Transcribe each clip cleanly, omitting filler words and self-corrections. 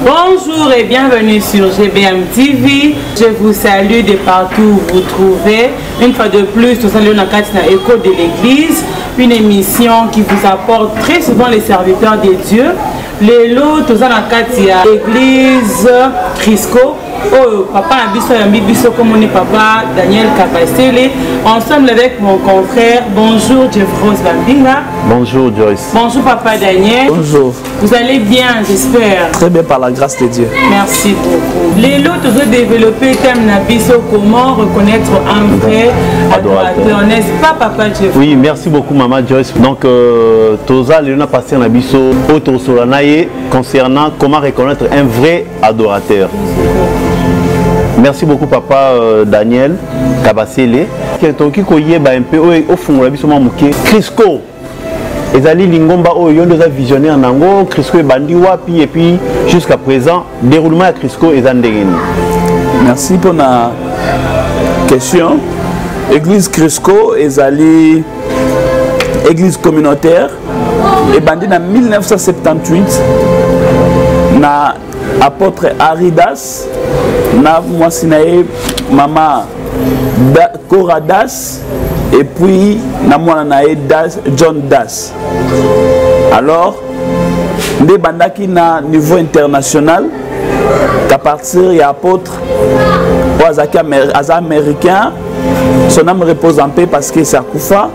Bonjour et bienvenue sur GBM TV. Je vous salue de partout où vous trouvez. Une fois de plus, nous saluons la Écho de l'Église, une émission qui vous apporte très souvent les serviteurs de Dieu. Les lots, tous en Katia, Église Crisco. Oh, papa Bisso, comme on est papa Daniel Kabasele, ensemble avec mon confrère. Bonjour Jeff Rose Bambinga. Bonjour Joyce. Bonjour papa Daniel. Bonjour. Vous allez bien, j'espère. Très bien par la grâce de Dieu. Merci beaucoup. Les lots, tous développés thème Nabiso, comment reconnaître un vrai adorateur, n'est-ce pas papa Jeff? Oui, merci beaucoup maman Joyce. Donc, Toza, on a passé Nabiso autour Solanaye concernant comment reconnaître un vrai adorateur. Merci beaucoup papa Daniel Kabasele. Quelqu'un qui un peu au fond de la Crisco. Ezali Lingomba Oyo a visionné en Ango, Crisco et Bandi Wapi et puis jusqu'à présent, déroulement à Crisco et Zandegeni. Merci pour la question. Église Crisco, Ezali église communautaire et Bandi en 1978 na apôtre Aridas na moi sinae maman Cora Das et puis na moi nae Das John Das. Alors des bandaki na niveau international qu'à partir y a apôtre aux américains son âme repose en paix parce que c'est Akoufa.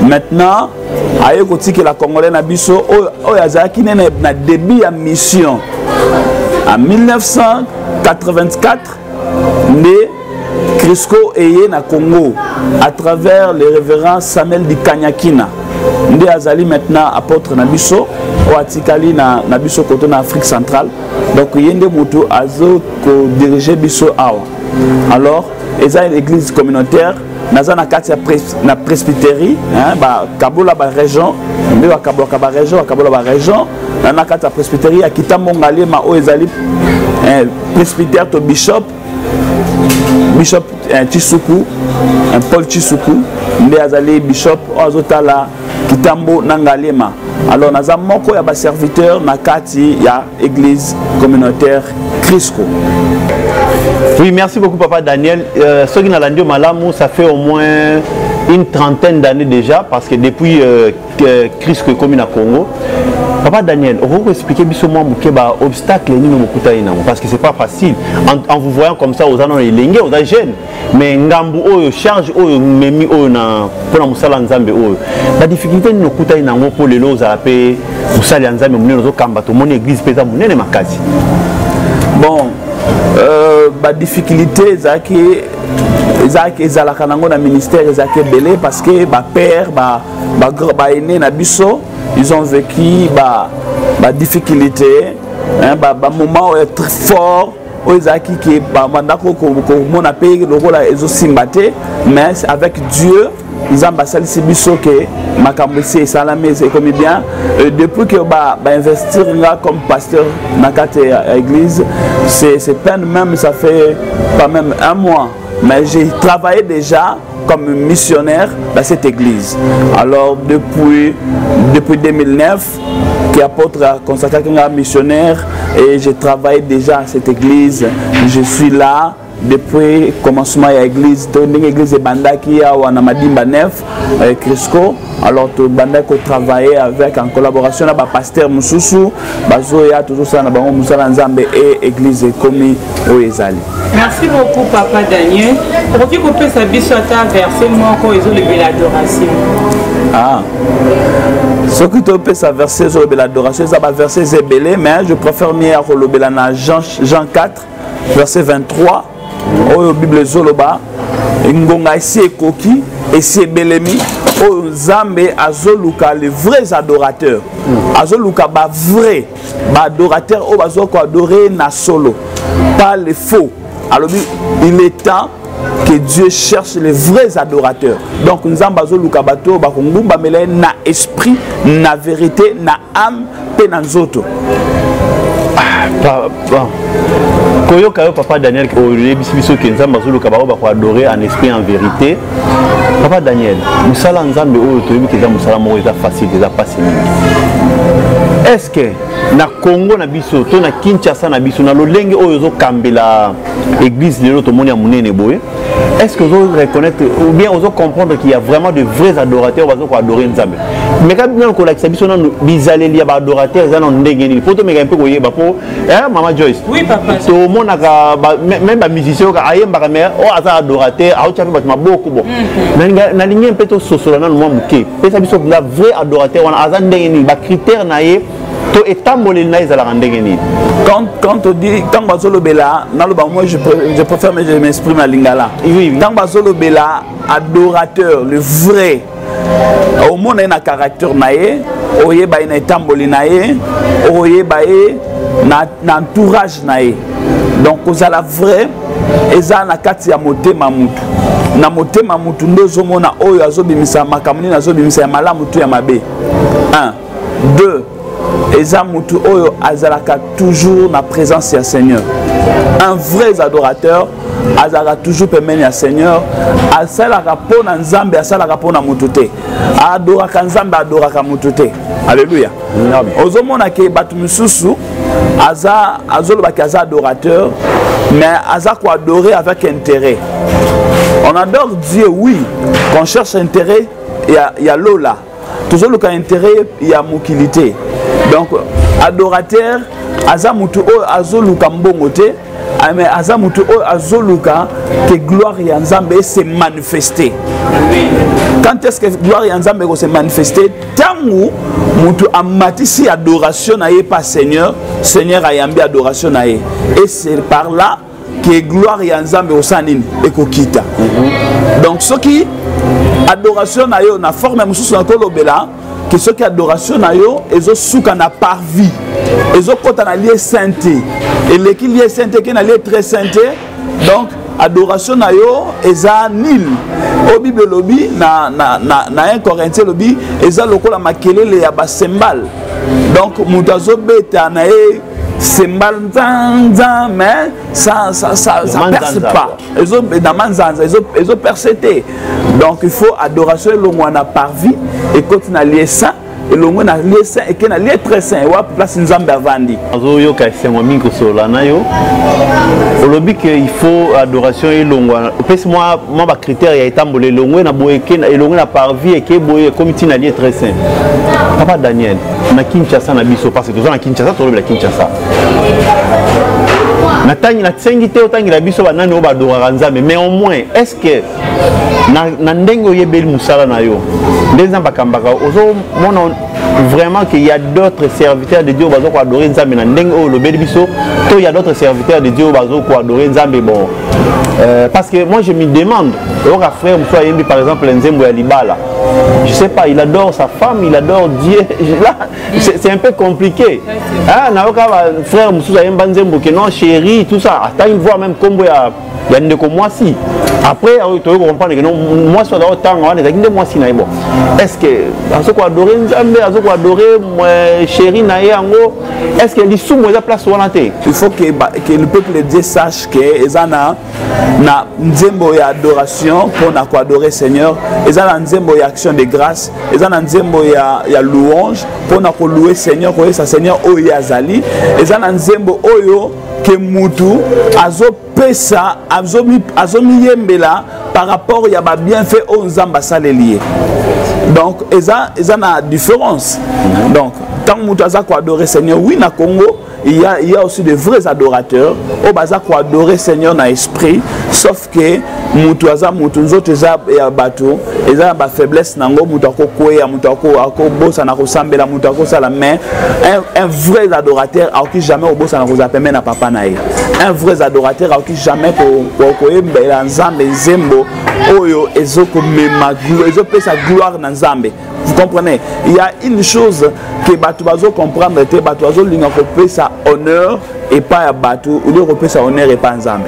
Maintenant aye koti que la Congolais na biso o yazaki na début à mission. En 1984, né Crisco Eye na Congo à travers le révérend Samuel Di Kanyakina. Ndé Azali maintenant apôtre Nabiso, ou Atikali Nabiso côté en Afrique centrale. Donc Yende Moutou Azo ko diriger Biso Awa. Alors, ils ont une église communautaire. Nous avons une presbytérie, Kabola ba région, nous avons Kabola région, Kabola ba région. Nous avons une presbytérie à Kitamongale, ma Oezali, presbytère to bishop Chisuku, Paul Chisuku, nous avons bishop Ozotala, Kitambo Nangalema. Alors nous avons un serviteur Nakati, ya église communautaire Crisco. Oui, merci beaucoup papa Daniel. Ce qui n'a pas Malamou, ça fait au moins une trentaine d'années déjà, parce que depuis Crisco commune à Congo. Papa Daniel, on va expliquer bisoument que obstacle parce que c'est pas facile. En vous voyant comme ça, aux années les aux jeunes, mais ngambu o charge o memi o na pour la musala nzambe o. La difficulté nous coûte inango pour les lots à paix, musala nzambe munene zo kamba to mon église pesa munene makasi. Bon, la difficulté ezalaka nango na ministère ezaki belé parce que ba père ba aîné na biso ils ont vécu ba difficulté ba moment très fort ezaki que ba mandako ko mona pe lokola ezosimba te mais avec Dieu ils ont basali biso que makambo c'est salamé c'est comme bien depuis que ba investir là comme pasteur na kate église c'est peine même ça fait pas même un mois mais j'ai travaillé déjà comme missionnaire dans cette église. Alors depuis 2009 qui apôtre a consacré un missionnaire et j'ai travaillé déjà à cette église. Je suis là depuis le commencement de l'église, l'église de Bandaki à Wanamadimba 9, Crisco. Alors, tout Bandaki a travaillé avec en collaboration avec le pasteur Moussoussou, Bazoya, tout ça, Moussala Nzambe et l'église Komi Oezali. Merci beaucoup, papa Daniel. Pour qui vous pouvez s'habiller sur ta verset, moi, quand ils ont levé l'adoration. Ah. Ce qui te peut sa verset sur l'adoration, c'est un verset zébélé, mais je préfère mieux à Jean 4, verset 23. Oyo Bible zoloba ngonga esi ekoki esi ebelemi oyo Nzambe azoluka les vrais adorateurs azoluka ba vrai ba adorateurs oyo bazoko adorer na solo pas les faux. Alors il est temps que Dieu cherche les vrais adorateurs. Donc Nzambe azoluka bato ba kongumba mele na esprit na vérité na âme pe na nzoto. Koyoka yo papa Daniel biso kenza mazulu kabaro ba adorer en esprit en vérité. Papa Daniel, musala nzambe oyo toyebi kenza musala moko eza facile eza pasi mingi. Est-ce que na Congo na biso to na Kinshasa na biso na lolenge oyo zo kambela église lelo to moni ya munene boye? Est-ce que vous reconnaître ou bien vous comprendre qu'il y a vraiment de vrais adorateurs qui vont adorer Nzambe? Mais quand nous avons bizaleli ba adorateurs za ndengeni poto meka un peu koyé ba po Maman Joyce. Oui papa. To mona ka même ba musicien ka ayemba ka mais o aza adorateur a ucha ba maboko bo. Na lingi un peu to sosola na mo muke. Pesa biso la vrai adorateur wana aza ndengeni ba critère na ye to etambolé na ezala ndengeni. Quand on dit, quand Bazolo Bella, moi je préfère mais je m'exprime à Lingala. Oui. Quand Bazolo Bella, adorateur, le vrai, au monde il a un caractère naïe, oye ba ina tamboli naïe, oye ba na entourage naïe. Donc aux la vrai, eza na kati ya motema mutu. Na motema mutu ndozo mona oyo azobimisa makamuni azobimisa ya malamu tu ya mabe. 1, 2. Eza mutu oyo azalaka toujours na présence ya Seigneur. Un vrai adorateur azalaka toujours pemeni ya Seigneur. Asalaka pona nzambe asalaka pona mutu te. Adoraka nzambe adoraka mutu te. Alléluia. Ozomona ke batu misusu azoloba ki aza adorateur mais aza ko adorer avec intérêt. On adore Dieu oui, qu'on cherche intérêt il y a lola. Toujours le cas intérêt il y a mokilité. Donc adorateur azamutu o azoluka mbongote mais azamutu o azoluka que gloire ya Nzambe se manifester. Quand est-ce que gloire ya Nzambe se manifester? Tangu mutu amatisi adoration na ye pas Seigneur, Seigneur ayambi adoration na ye. Et c'est par là que gloire ya Nzambe osanini ekokita. Donc ce qui adoration na yo na forme mususu na kolobela que ceux qui adoration na yo ezo suka na par vie ezo kota na lié sainteté et les qui lié sainteté qui na lié très sainteté donc adoration na yo eza nil au Bible lobby na 1 Corinthiens lobby eza lokola makelele ya basembal donc mutazo beta na e sembal nzanza mais ça perce pas ils ont percété donc il faut adoration l'ongwana par vie et continuer à lier ça et l'ongwana lier ça et qu'on a lié très saint et wa place nzambe avandi azo yo ka sengo minko sola na yo olobi que il faut adoration et l'ongwana pèse moi ba critère ya etambole l'ongwana boyeke na l'ongwana par vie et que boye comme tu na lié très saint papa Daniel na Kinshasa na biso parce que tous na Kinshasa to la Kinshasa na tangi na tsengi te otangi la biso banani o badora Nzambe mais au moins est-ce que na ndengo yebeli musala na yo ndeza bakambaka ozo mona vraiment qu'il y a d'autres serviteurs de Dieu bazo ko adorer Nzambe na ndengo o lobeli biso to il y a d'autres serviteurs de Dieu bazo ko adorer Nzambe bon parce que moi je me demande au frère Moussa Yembi par exemple Nzembo ya Libala je sais pas il adore sa femme il adore Dieu là c'est un peu compliqué ah na oka frère Moussa Yemba Nzembo que non chérie tout ça attends une fois même combo ya ndeko mwasi après tu veux comprendre que non moi soit dans temps on est avec mwasi na bon est-ce que azo ko adorer Nzambe azo ko adorer chérie na yango est-ce que li sous la place wana te il faut que le peuple de Dieu sache que ezana na nzembo ya adoration pour na ko adorer Seigneur ezana nzembo ya action de grâce ezana nzembo ya louange pour na ko louer Seigneur ko sa Seigneur oyo azali ezana nzembo oyo que mutu azo pesa azo miyembela par rapport ya ba bienfait au Nzamba salelié donc eza na différence donc tant mutu aza ko adorer Seigneur oui na Congo il y a aussi de vrais adorateurs au baza ko adorer Seigneur na esprit sauf que mutu aza mutu nzoto eza ya bato eza ba faiblesse nango mutu akokoya mutu akobosa na kosambela mutu akosala mais un vrai adorateur a qui jamais obosa na kozapemena na papa na ye un vrai adorateur a qui jamais ko yembela Nzambe nzembo oyo ezoko mema gloire ezopesa gloire na Nzambe. Vous comprenez? Il y a une chose que Batou Bazo comprendre, que Batou Bazo l'ingopé sa honneur et pas à Batou, ou l'ingopé sa honneur et pas Nzambe.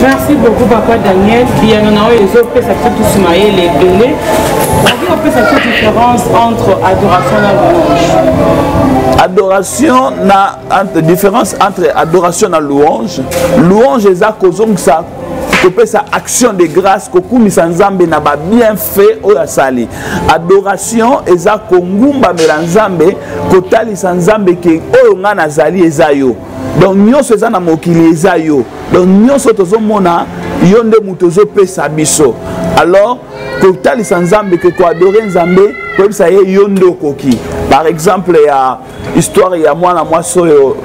Merci beaucoup, Papa Daniel. Bien, on a eu les autres, ça fait tout ce maïe, les belés. qu'on peut faire une différence entre adoration et louange? Adoration, na différence entre adoration et louange. Louange est à cause de ça. Sa action de grâce kokumisa nzambe na ba bien fait oyo asali. Adoration eza kongumba mela nzambe kotalisa nzambe ke oyo nga nazali eza yo. Donc nyonso eza na mokili eza yo. Donc nyonso tozomona yo nde mutu ozopesa biso. Alors kotalisa nzambe ke ko adorer nzambe koyebisa ye yo nde okoki. Par exemple ya histoire ya mwana mwasi oyo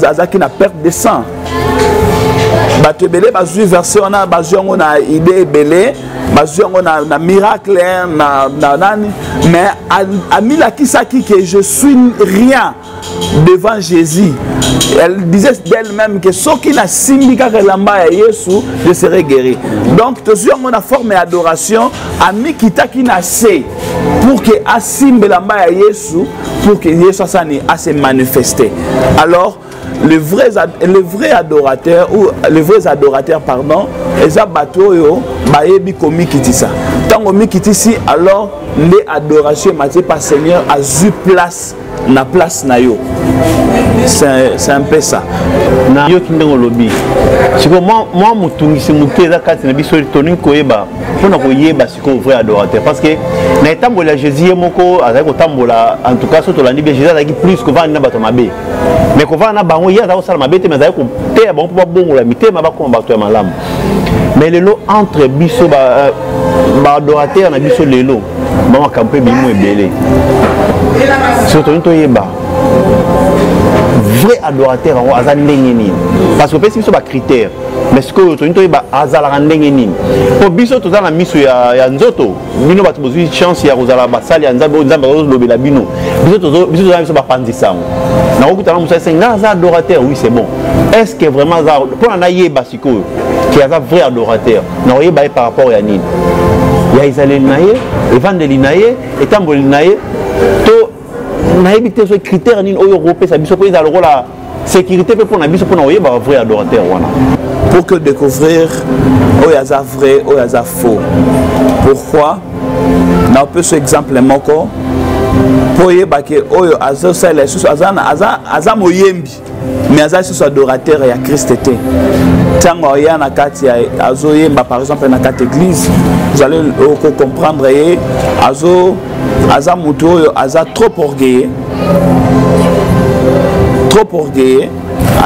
azaki na perte de sang. Bato ebele bazwi verset wana bazwi yango na idée ebele bazwi yango na miracle na nani mais amilakisaki que je suis rien devant Jésus. Elle disait d'elle-même que soki na simbi kaka elamba ya Yesu je serai guéri. Donc tozwi yango na forme d'adoration amikitaki na se pour que asimbe elamba ya Yesu pour que Yesu asani a se manifester. Alors les vrais adorateurs ou les vrais adorateurs pardon eza bato yo bayebi komi kitisa tango mikitisi alors les adorations matié par Seigneur a eu place na place na yo. C'est un peu ça. Na yo kindengo lobi. Siko moi mutungisi muteza kati na biso toni koyeba pona koyeba siko vrai adorateur parce que na etambola Jésus moko azali kotambola en tout cas soto landi bien Jésus azali plus que vana bato mabe. Mais ko vana bango ya za osala mabe te mais azali ko te bango po bongola mitema bakoma bato ya malamu. Mais lelo entre biso ba adorateur na biso lelo mama campé bimo ebele. Surtout to yeba vrai adorateur en azal ndengeni parce que pesi biso ba critère mais ce que to yeba azal ndengeni po biso to za na miso ya nzoto bino bato bozwi chance ya kozala basali ya nzambe lobela bino biso za biso ba pandisa na okuta na musa senga za adorateur oui c'est bon est-ce que vraiment za pour na yeba siko qui a vrai adorateur na yeba par rapport ya nini ya izaleli naye evangeli naye etamboli naye to na évité ce critère ni oyo européen ça biso ko ezala la sécurité pour na biso pour na oyeba vrai adorateur wana pour que découvrir oyo aza vrai oyo aza faux. Pourquoi na peut ce exemple moko pour yeba ke oyo aza sala susu aza moyembi mais aza susu adorateur ya Christ te tango ya na kati ya azoyemba par exemple na kati église vous allez comprendre ye aza mutu oyo aza trop orgueilleux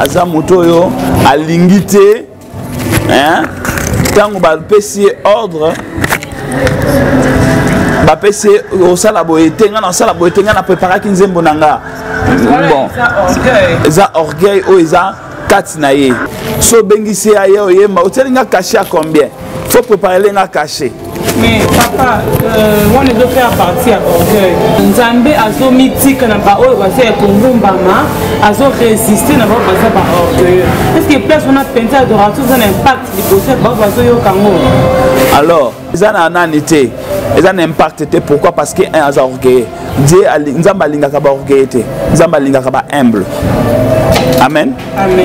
aza mutu oyo alingi te hein tango bapesi ordre bapesi osala boye te nga na osala boye te nga na préparaki nzembo na nga bon eza orgueil oyo eza kati na ye so bengisi ya ye oyemba oteli nga caché à combien faut préparer nga caché. Mais papa, on doit faire partie à orgueil. Nzambe azo mythique na ba oyo ba se kongumbama, azo résister na ba basa ba orgueil. Est-ce que place on a pensé adoration ça a impact liboso ba bazo yo kango? Alors, ça na nanité. Ça a impact te pourquoi parce que un aza orgueil. Dieu nzamba lingaka ba orgueil te. Nzamba lingaka ba humble. Amen.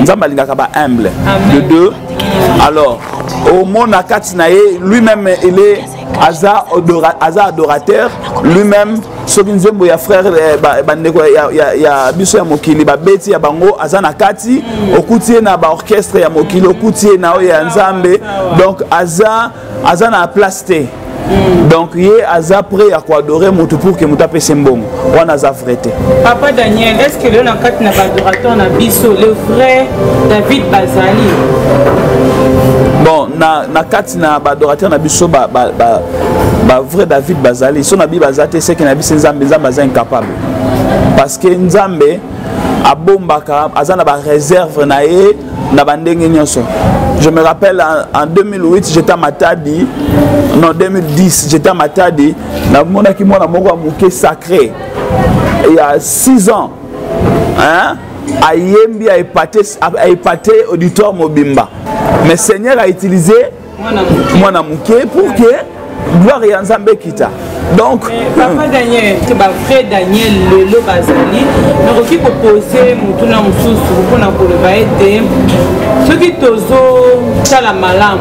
Nzamba lingaka ba humble. De deux. Alors, au monde à Katinaye, lui-même il est Aza adorateur, lui-même Sokinzembo ya frère bandeko ya biso ya mokili ba beti ya bango aza na kati okutie na ba orchestre ya mokili okutie na ya nzambe donc aza na place te. Donc il est prêt à adorer mutu pour que mutu apese mbongo wana za vrai te. Papa Daniel, est-ce que le nakati na adorateur na biso le vrai David Bazali? Bon na kati na adorateur na biso ba vrai David Bazali so na bi bazate c'est que na biso nzambe za incapable parce que nzambe abombaka azana ba réserve na ye na bandenge nyonso. Je me rappelle en 2008 j'étais à Matadi, non 2010 j'étais à Matadi, na mona ki mona moko amuke sacré. Il y a 6 ans, hein, ayembi a épaté auditoire mobimba. Mais Seigneur a utilisé mona muke pour que gloire ya Nzambe kita. Donc papa Daniel, c'est ma frère Daniel Lelo Bazali. Donc qui proposait Mutuna Mususu pour na kolobaete. Ce qui tozo chala malam.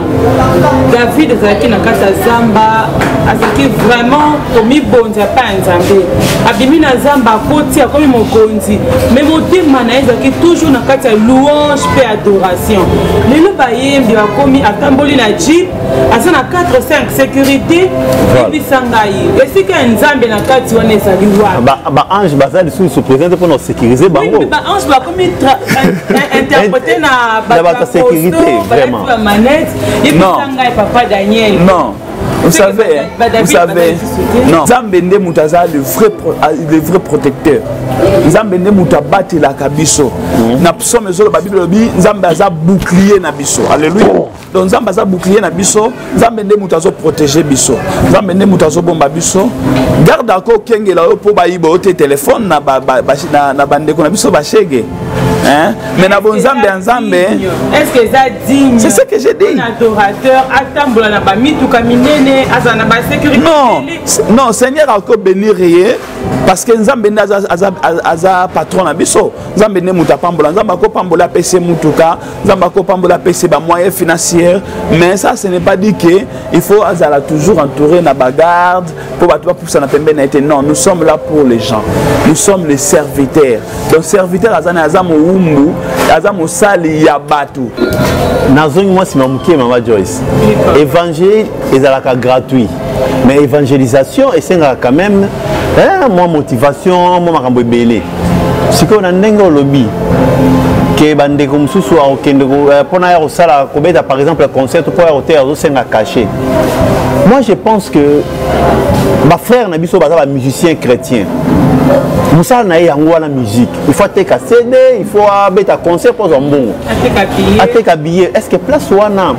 David Zaki na kata Zamba, azaki vraiment komi bonza pa nzambe. Abimi na Zamba koti akomi mokonzi. Mais motema na ezaki toujours na kata louange pe adoration. Lelo bayembi bakomi atamboli na jeep, asa na 4-5 sécurité et puis sangai. Et c'est qu'un nzambe na kati wana ezali wa. Ba ange bazali sous présente pour nous sécuriser bango. Oui, ba ange ba komi interpréter na ba sécurité vraiment. La manette et puis sangai papa Daniel. Non. Vous savez, non. Zambende Moutaza le vrai protecteur. Zambende Moutabati la kabiso. Na psaume sur la Bible bi Zambaza bouclier na biso. Alléluia. Donc Zambaza bouclier na biso, Zambende Moutazo protéger biso. Zambende Moutazo bomba biso. Garde ako kenge la po ba ibo te téléphone na bande ko na biso ba chege. Hein? Mais na bon Zambé en Zambé. Est-ce que ça digne? C'est ce que j'ai dit. Un adorateur atambola na ba mitu kaminene azana ba sécurité. Non, Seigneur a encore bénir parce que Nzambe aza patron na biso. Nzambe ne muta pambola, Nzamba ko pambola PC mutuka, Nzamba ko pambola PC ba moyens financiers, mais ça ce n'est pas dit que il faut azala toujours entourer na bagarde pour battre pour ça na pembe na été. Non, nous sommes là pour les gens. Nous sommes les serviteurs. Donc serviteur azana azamo umbu, azamo sali ya batu. Nazongi moi si mamuki Mama Joyce. Évangile ezalaka gratuit. Mais évangélisation c'est quand même moi motivation, moi makambo belé. Si on a ndenge lobby que bande comme susu a okende pona ya sala kobeta par exemple concert pour ya hôtel zo senga caché. Moi je pense que ma frère na biso baza ba musicien chrétien. Moussa na yango la musique. Il faut attaquer CD, il faut beta concert pour zombongo. Attaquer billet. Est-ce que place wana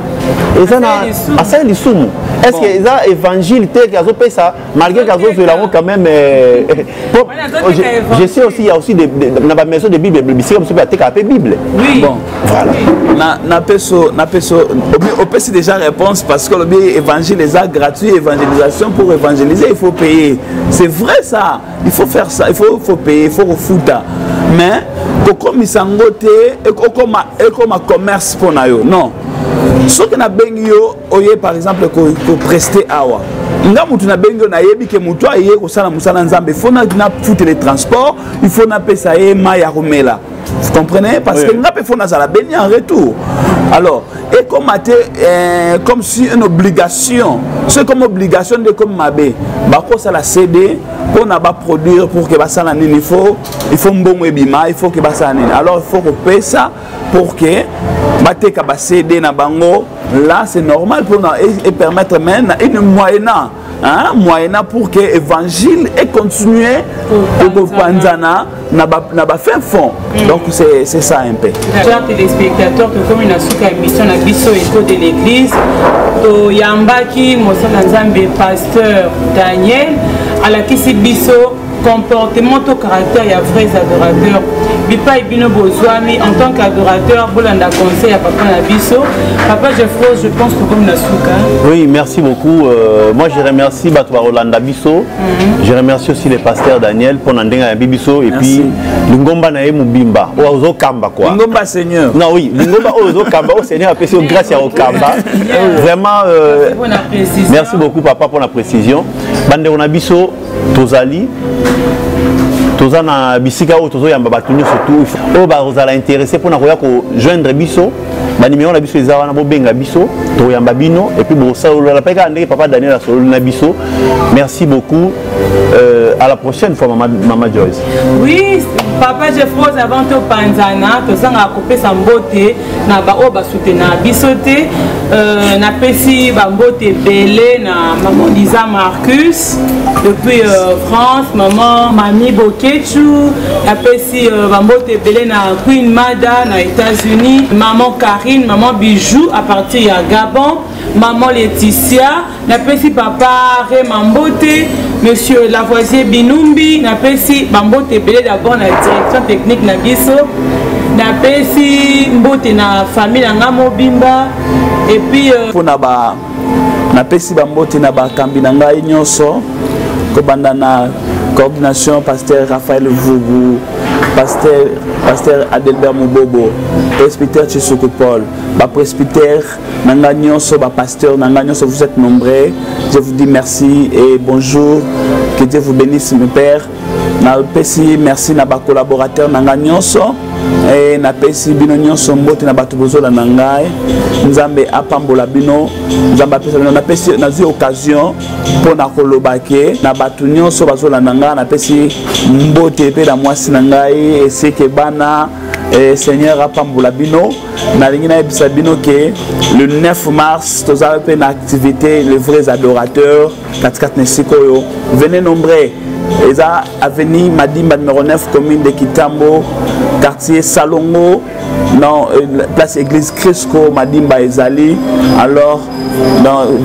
ezana asa lisumu? Est-ce que ça évangile tel que azo ça malgré qu'azo zelamo quand même je sais aussi il y a aussi dans la maison de Bible c'est comme ça attaquer la Bible. Oui. Bon, voilà. Na peso on peut déjà réponse parce que le évangile est gratuit, évangélisation pour évangéliser, il faut payer. C'est vrai ça. Il faut faire ça, il faut payer, il faut refouta. Mais comme isangote et comme un commerce pour nayo. Non. Ce que na bengyo oye par exemple ko prester awa. Nga mutu na bengyo na yebi ke mutu aye ko sala musala nzambe, il faut na foutre les transports, il faut na pesa e ma ya romela. Vous comprenez? Parce que nga pe faut na sala béni en retour. Alors, et comme si une obligation, c'est comme obligation de comme mabé, bako ça la CD, qu'on a pas produire pour que ça la il faut un bon webima, il faut que ça la alors il faut payer ça pour que bate ka ba CD na bango, là c'est normal pour et permettre même une moyenne. Moyenne pour que l'évangile ait continué au Panzana n'a pas fait fond. Donc c'est ça un peu. Chers téléspectateurs, comme une émission à Bisso Éco de l'église, to Yambaki, Moussa Nzambe, pasteur Daniel, à la Kisi Bisso, comportement au caractère, il y a vrais adorateurs. Bipa Ibino Bozouami, en tant qu'adorateur, Bolanda conseil à Papa Nabiso. Papa Jeffrey, je pense que comme Nasuka. Oui, merci beaucoup. Moi, je remercie Batwa Rolanda Bisso. Je remercie aussi le pasteur Daniel pour Nandenga Bibiso. Et puis, Lingomba Nae Mubimba. Ozo Kamba, quoi. Lingomba Seigneur. Non, oui, Lingomba Ozo Kamba. Au Seigneur, apprécié grâce à Okamba. Vraiment, merci beaucoup, papa, pour la précision. Bande Onabiso, Tozali. Tozana bisika ou tozo yamba batunyo surtout o ba rozala intéressé pour na koya ko joindre biso ba numéro na biso ezala na bo benga biso to yamba bino et puis bo solo la peka ndé papa Daniel solo na biso. Merci beaucoup, à la prochaine fois Mama Joyce. Oui, papa Jeffrey avant to panzana to sanga couper sa mbote na ba o ba soutenir bisoté na pesi ba mbote belé na maman Lisa Marcus depuis France, maman Mami Bokechu, na pesi ba mbote belé na Queen Mada na États-Unis, maman Karine, maman Bijou à partir ya Gabon, maman Laetitia, na pesi papa Remambote, monsieur Lavoisier Binumbi, na pesi ba mbote belé d'abord na direction technique na biso, na pesi mbote na famille na Mobimba et puis pour na pesi ba mbote na ba kambi na ngai nyonso Kobandana coordination pasteur Raphaël Vougou, pasteur Adelbert Moubobo, presbytère Tchissoko Paul, presbytère Nanganyoso, pasteur Nanganyoso, vous êtes nombreux. Je vous dis merci et bonjour. Que Dieu vous bénisse, mon Père. Merci à nos collaborateurs Nanganyoso et na pesi bino nyonso mbote na bato bozola na ngai nzambe apambola bino nzambe apesa bino na pesi na zi occasion pour na kolobake na bato nyonso bazola na ngai na pesi mbote pe na mwasi na ngai eseke bana Seigneur apambola bino na lingi na ebisa bino ke le 9 mars tozala pe na activité les vrais adorateurs 4 nesikoyo venez nombreux. Eza avenue Madimba numéro 9 commune de Kitambo quartier Salongo dans place église Crisco Madimba Ezali alors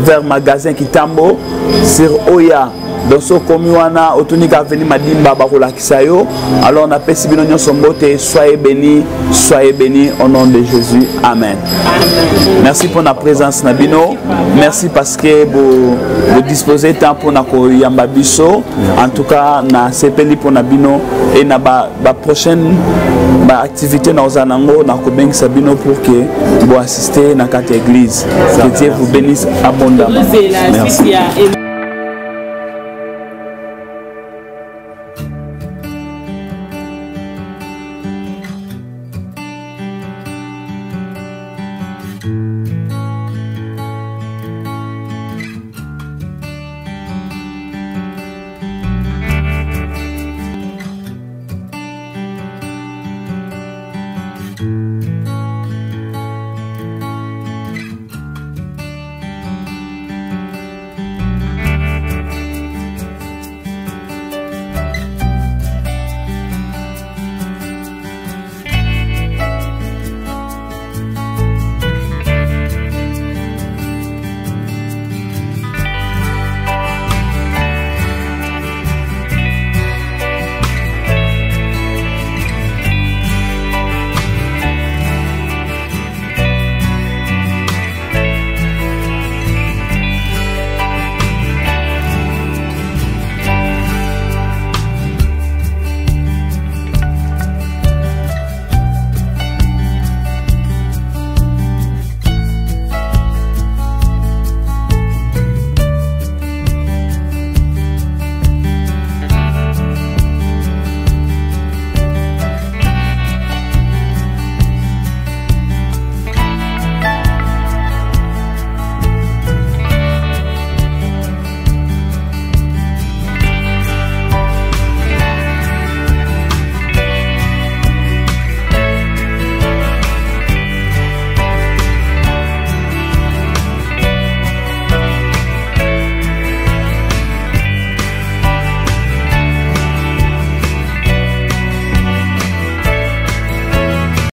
vers magasin Kitambo sur Oya dans ce commune wana otunika avenue Madimba bakola kisayo alors on appelle Sibino nyonso mbote soyez bénis au nom de Jésus amen. Merci pour la présence Nabino. Merci parce que vous disposez de temps pour na koyamba biso. En tout cas, na sepeli pour Nabino et na ba prochaine activité na ozanango na kobengi sabino pour que vous assistez na quatre église. Que Dieu vous bénisse abondamment. Merci.